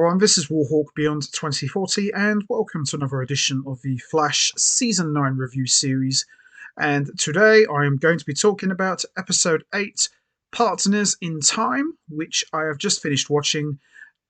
everyone, this is Warhawk Beyond 2040 and welcome to another edition of the Flash Season 9 review series. And today I am going to be talking about Episode 8, Partners in Time, which I have just finished watching,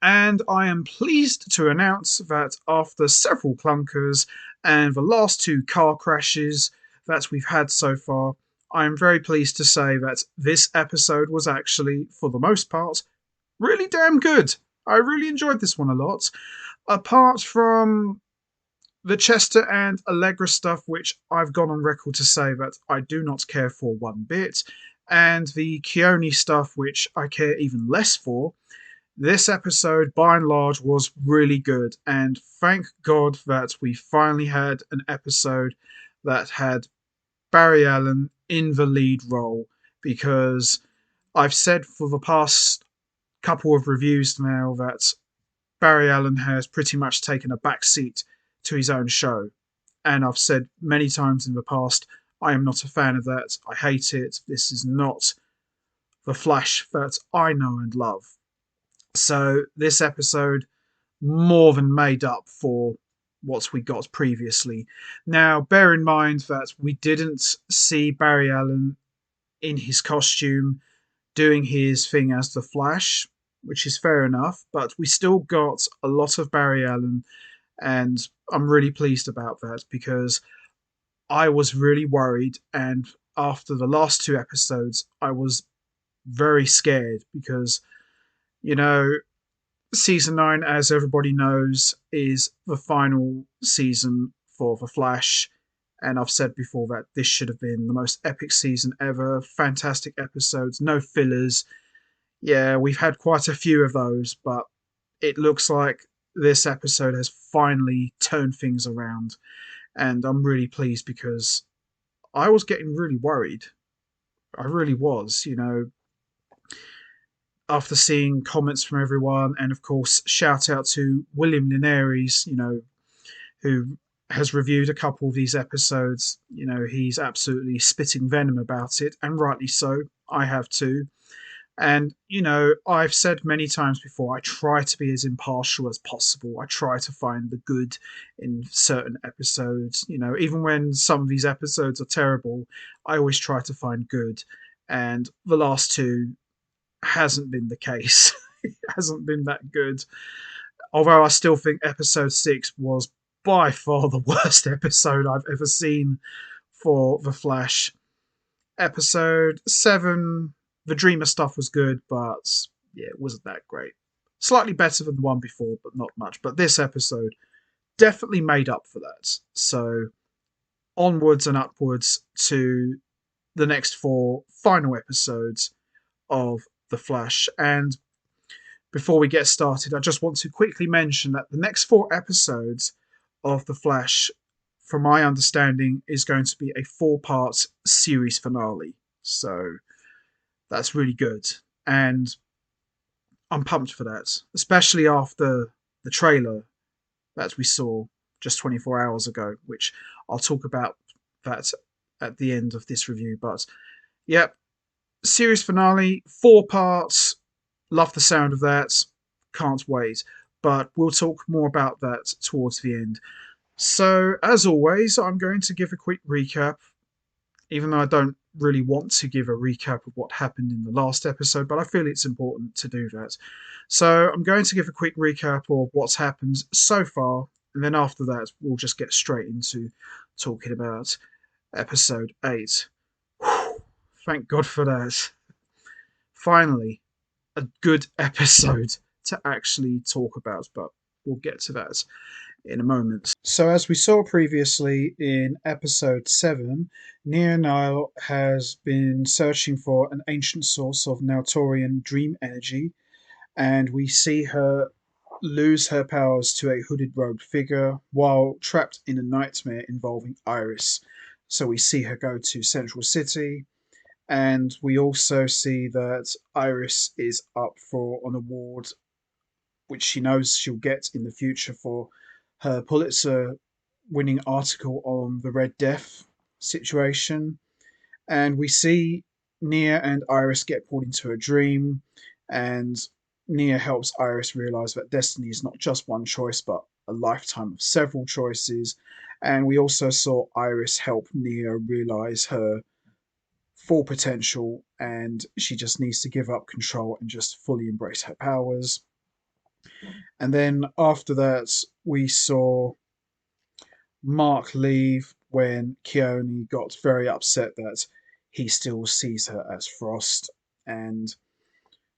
and I am pleased to announce that after several clunkers and the last two car crashes that we've had so far, I am very pleased to say that this episode was actually, for the most part, really damn good. I really enjoyed this one a lot. Apart from the Chester and Allegra stuff, which I've gone on record to say that I do not care for one bit, and the Keone stuff, which I care even less for, this episode, by and large, was really good. And thank God that we finally had an episode that had Barry Allen in the lead role, because I've said for the past couple of reviews now that Barry Allen has pretty much taken a back seat to his own show. And I've said many times in the past, I am not a fan of that. I hate it. This is not the Flash that I know and love. So this episode more than made up for what we got previously. Now, bear in mind that we didn't see Barry Allen in his costume doing his thing as the Flash, which is fair enough, but we still got a lot of Barry Allen, and I'm really pleased about that because I was really worried, and after the last two episodes, I was very scared because, you know, season 9, as everybody knows, is the final season for The Flash. And I've said before that this should have been the most epic season ever. Fantastic episodes, no fillers. Yeah, we've had quite a few of those, but it looks like this episode has finally turned things around. And I'm really pleased because I was getting really worried. I really was, after seeing comments from everyone. And of course, shout out to William Linares, who has reviewed a couple of these episodes. He's absolutely spitting venom about it, and rightly so. I have too. And, I've said many times before, I try to be as impartial as possible. I try to find the good in certain episodes. Even when some of these episodes are terrible, I always try to find good. And the last two hasn't been the case. It hasn't been that good. Although I still think episode 6 was by far the worst episode I've ever seen for The Flash. Episode 7, the Dreamer stuff was good, but yeah, it wasn't that great. Slightly better than the one before, but not much. But this episode definitely made up for that. So onwards and upwards to the next 4 final episodes of The Flash. And before we get started, I just want to quickly mention that the next 4 episodes of The Flash, from my understanding, is going to be a 4-part series finale. So that's really good. And I'm pumped for that, especially after the trailer that we saw just 24 hours ago, which I'll talk about that at the end of this review. But yep, series finale, 4 parts. Love the sound of that. Can't wait. But we'll talk more about that towards the end. So, as always, I'm going to give a quick recap, even though I don't really want to give a recap of what happened in the last episode, but I feel it's important to do that. So, I'm going to give a quick recap of what's happened so far, and then after that, we'll just get straight into talking about episode 8. Whew, thank God for that. Finally, a good episode to actually talk about, but we'll get to that in a moment. So, as we saw previously in episode 7, Nora'S has been searching for an ancient source of Nautorian dream energy, and we see her lose her powers to a hooded robed figure while trapped in a nightmare involving Iris. So, we see her go to Central City. And we also see that Iris is up for an award which she knows she'll get in the future for her Pulitzer winning article on the Red Death situation. And we see Nia and Iris get pulled into a dream, and Nia helps Iris realize that destiny is not just one choice, but a lifetime of several choices. And we also saw Iris help Nia realize her full potential, and she just needs to give up control and just fully embrace her powers. And then after that, we saw Mark leave when Keone got very upset that he still sees her as Frost, and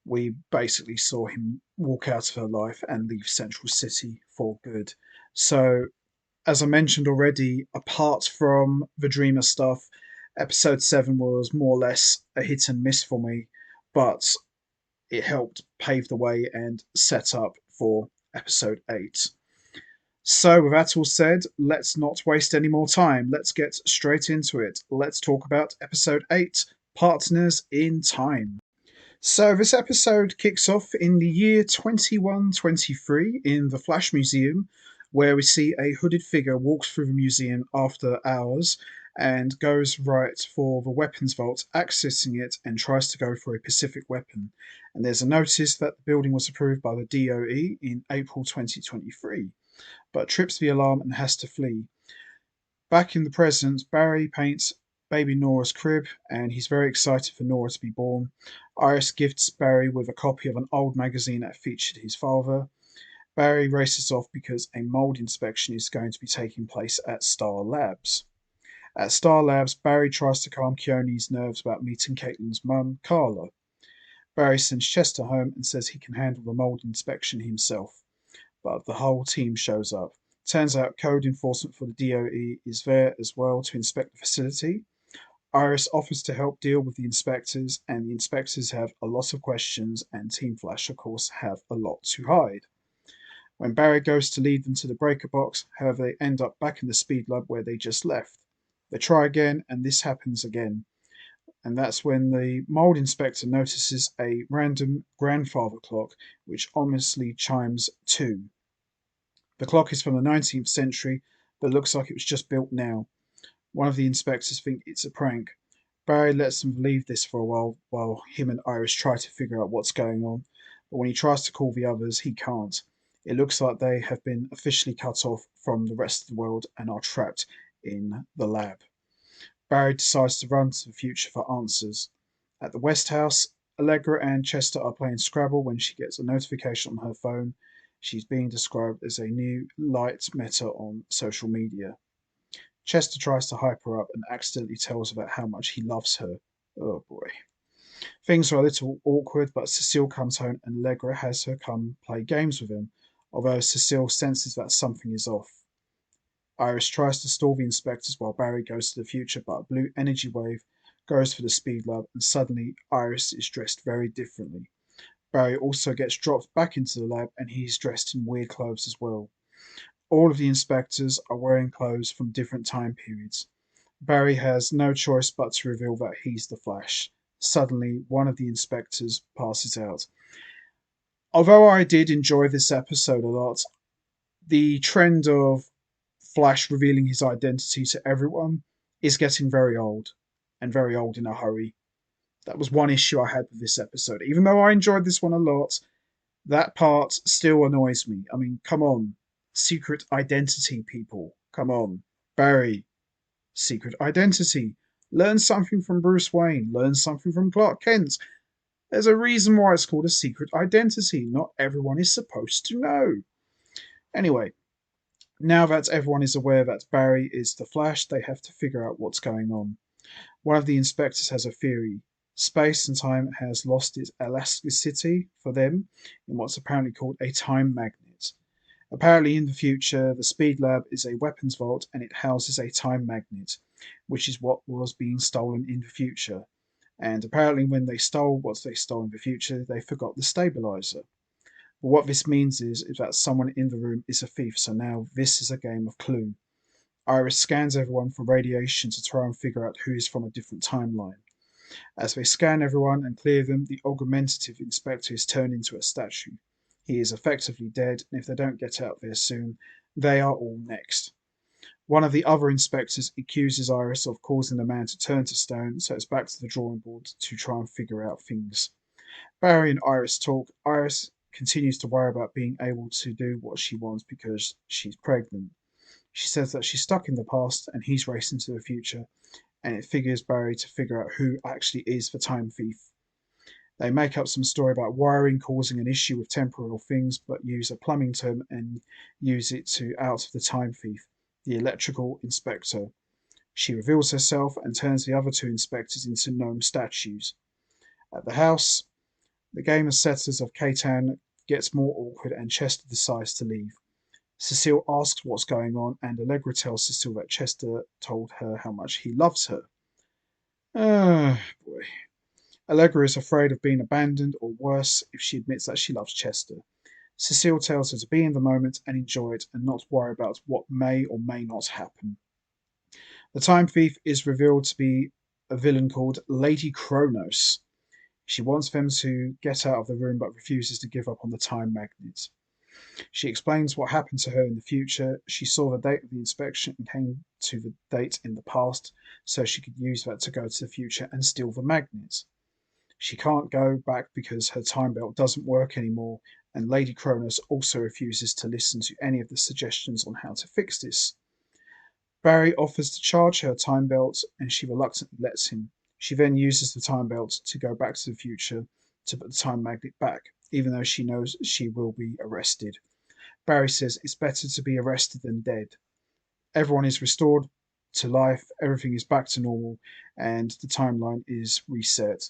we basically saw him walk out of her life and leave Central City for good. So, as I mentioned already, apart from the Dreamer stuff, episode 7 was more or less a hit and miss for me, but it helped pave the way and set up for episode 8. So, with that all said, let's not waste any more time. Let's get straight into it. Let's talk about episode 8, Partners in Time. So, this episode kicks off in the year 2123 in the Flash Museum, where we see a hooded figure walks through the museum after hours and goes right for the weapons vault, accessing it, and tries to go for a Pacific weapon. And there's a notice that the building was approved by the DOE in April 2023, but trips the alarm and has to flee. Back in the present, Barry paints baby Nora'S crib, and he's very excited for Nora to be born. Iris gifts Barry with a copy of an old magazine that featured his father. Barry races off because a mold inspection is going to be taking place at Star Labs. At Star Labs, Barry tries to calm Keone's nerves about meeting Caitlin's mum, Carla. Barry sends Chester home and says he can handle the mold inspection himself, but the whole team shows up. Turns out code enforcement for the DOE is there as well to inspect the facility. Iris offers to help deal with the inspectors, and the inspectors have a lot of questions, and Team Flash, of course, have a lot to hide. When Barry goes to lead them to the breaker box, however, they end up back in the speed lab where they just left. They try again, and this happens again. And that's when the mold inspector notices a random grandfather clock, which ominously chimes 2. The clock is from the 19th century, but looks like it was just built now. One of the inspectors think it's a prank. Barry lets them leave this for a while him and Iris try to figure out what's going on, but when he tries to call the others, he can't. It looks like they have been officially cut off from the rest of the world and are trapped in the lab. Barry decides to run to the future for answers. At the West House, Allegra and Chester are playing Scrabble when she gets a notification on her phone. She's being described as a new light meta on social media. Chester tries to hype her up and accidentally tells about how much he loves her. Oh boy. Things are a little awkward, but Cecile comes home and Allegra has her come play games with him, although Cecile senses that something is off. Iris tries to stall the inspectors while Barry goes to the future, but a blue energy wave goes for the speed lab, and suddenly Iris is dressed very differently. Barry also gets dropped back into the lab, and he's dressed in weird clothes as well. All of the inspectors are wearing clothes from different time periods. Barry has no choice but to reveal that he's the Flash. Suddenly, one of the inspectors passes out. Although I did enjoy this episode a lot, the trend of Flash revealing his identity to everyone is getting very old, and very old in a hurry. That was one issue I had with this episode. Even though I enjoyed this one a lot, that part still annoys me. I mean, come on. Secret identity, people. Come on. Barry, secret identity. Learn something from Bruce Wayne. Learn something from Clark Kent. There's a reason why it's called a secret identity. Not everyone is supposed to know. Anyway, now that everyone is aware that Barry is the Flash, they have to figure out what's going on. One of the inspectors has a theory. Space and time has lost its elasticity for them in what's apparently called a time magnet. Apparently, in the future, the Speed Lab is a weapons vault and it houses a time magnet, which is what was being stolen in the future. And apparently, when they stole what they stole in the future, they forgot the stabilizer. But what this means is that someone in the room is a thief, so now this is a game of Clue. Iris scans everyone for radiation to try and figure out who is from a different timeline. As they scan everyone and clear them, the augmentative inspector is turned into a statue. He is effectively dead, and if they don't get out there soon, they are all next. One of the other inspectors accuses Iris of causing the man to turn to stone, so it's back to the drawing board to try and figure out things. Barry and Iris talk. Iris continues to worry about being able to do what she wants because she's pregnant. She says that she's stuck in the past and he's racing to the future, and it figures Barry to figure out who actually is the time thief. They make up some story about wiring causing an issue with temporal things, but use a plumbing term and use it to out the time thief, the electrical inspector. She reveals herself and turns the other two inspectors into gnome statues. At the house, the game of settlers of Catan gets more awkward and Chester decides to leave. Cecile asks what's going on, and Allegra tells Cecile that Chester told her how much he loves her. Ah, boy. Allegra is afraid of being abandoned, or worse, if she admits that she loves Chester. Cecile tells her to be in the moment and enjoy it, and not worry about what may or may not happen. The time thief is revealed to be a villain called Lady Kronos. She wants them to get out of the room but refuses to give up on the time magnet. She explains what happened to her in the future. She saw the date of the inspection and came to the date in the past so she could use that to go to the future and steal the magnet. She can't go back because her time belt doesn't work anymore, and Lady Kronos also refuses to listen to any of the suggestions on how to fix this. Barry offers to charge her time belt, and she reluctantly lets him. She then uses the time belt to go back to the future to put the time magnet back, even though she knows she will be arrested. Barry says it's better to be arrested than dead. Everyone is restored to life, everything is back to normal, and the timeline is reset.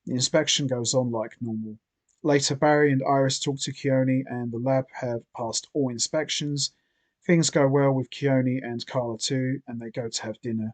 The inspection goes on like normal. Later, Barry and Iris talk to Keone, and the lab have passed all inspections. Things go well with Keone and Carla too, and they go to have dinner.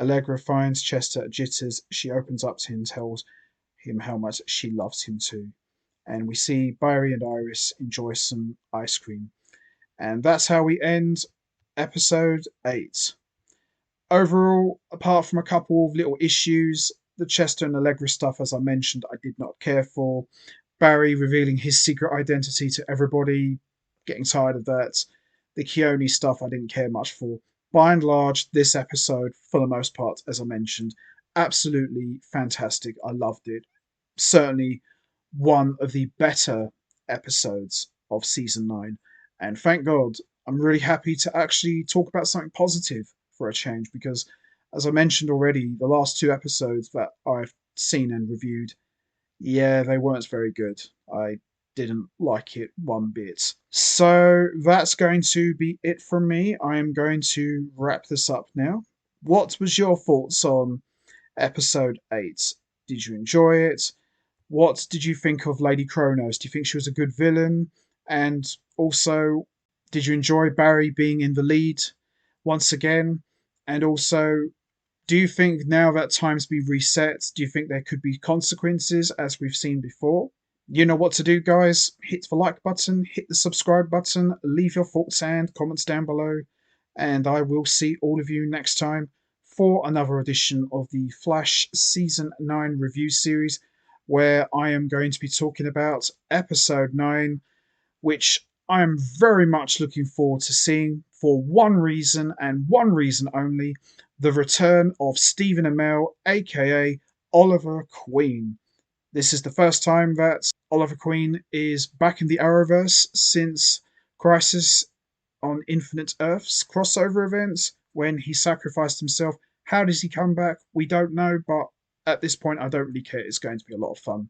Allegra finds Chester at Jitters. She opens up to him and tells him how much she loves him too. And we see Barry and Iris enjoy some ice cream. And that's how we end episode 8. Overall, apart from a couple of little issues, the Chester and Allegra stuff, as I mentioned, I did not care for. Barry revealing his secret identity to everybody, getting tired of that. The Keone stuff, I didn't care much for. By and large, this episode, for the most part, as I mentioned, absolutely fantastic. I loved it. Certainly one of the better episodes of season 9. And thank God, I'm really happy to actually talk about something positive for a change because, as I mentioned already, the last 2 episodes that I've seen and reviewed, yeah, they weren't very good. I didn't like it one bit. So that's going to be it from me. I am going to wrap this up now. What was your thoughts on episode 8? Did you enjoy it? What did you think of Lady Kronos? Do you think she was a good villain? And also, did you enjoy Barry being in the lead once again? And also, do you think now that time's been reset, do you think there could be consequences as we've seen before? You know what to do, guys. Hit the like button, hit the subscribe button, leave your thoughts and comments down below, and I will see all of you next time for another edition of the Flash Season 9 review series, where I am going to be talking about Episode 9, which I am very much looking forward to seeing for one reason and one reason only: the return of Stephen Amell, aka Oliver Queen. This is the first time that Oliver Queen is back in the Arrowverse since Crisis on Infinite Earths crossover event when he sacrificed himself. How does he come back? We don't know, but at this point, I don't really care. It's going to be a lot of fun,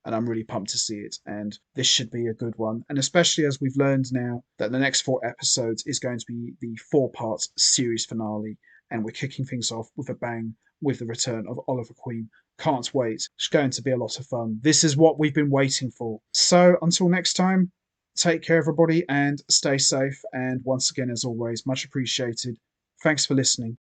and I'm really pumped to see it. And this should be a good one. And especially as we've learned now that the next 4 episodes is going to be the 4-part series finale, and we're kicking things off with a bang with the return of Oliver Queen. Can't wait. It's going to be a lot of fun. This is what we've been waiting for. So until next time, take care, everybody, and stay safe. And once again, as always, much appreciated. Thanks for listening.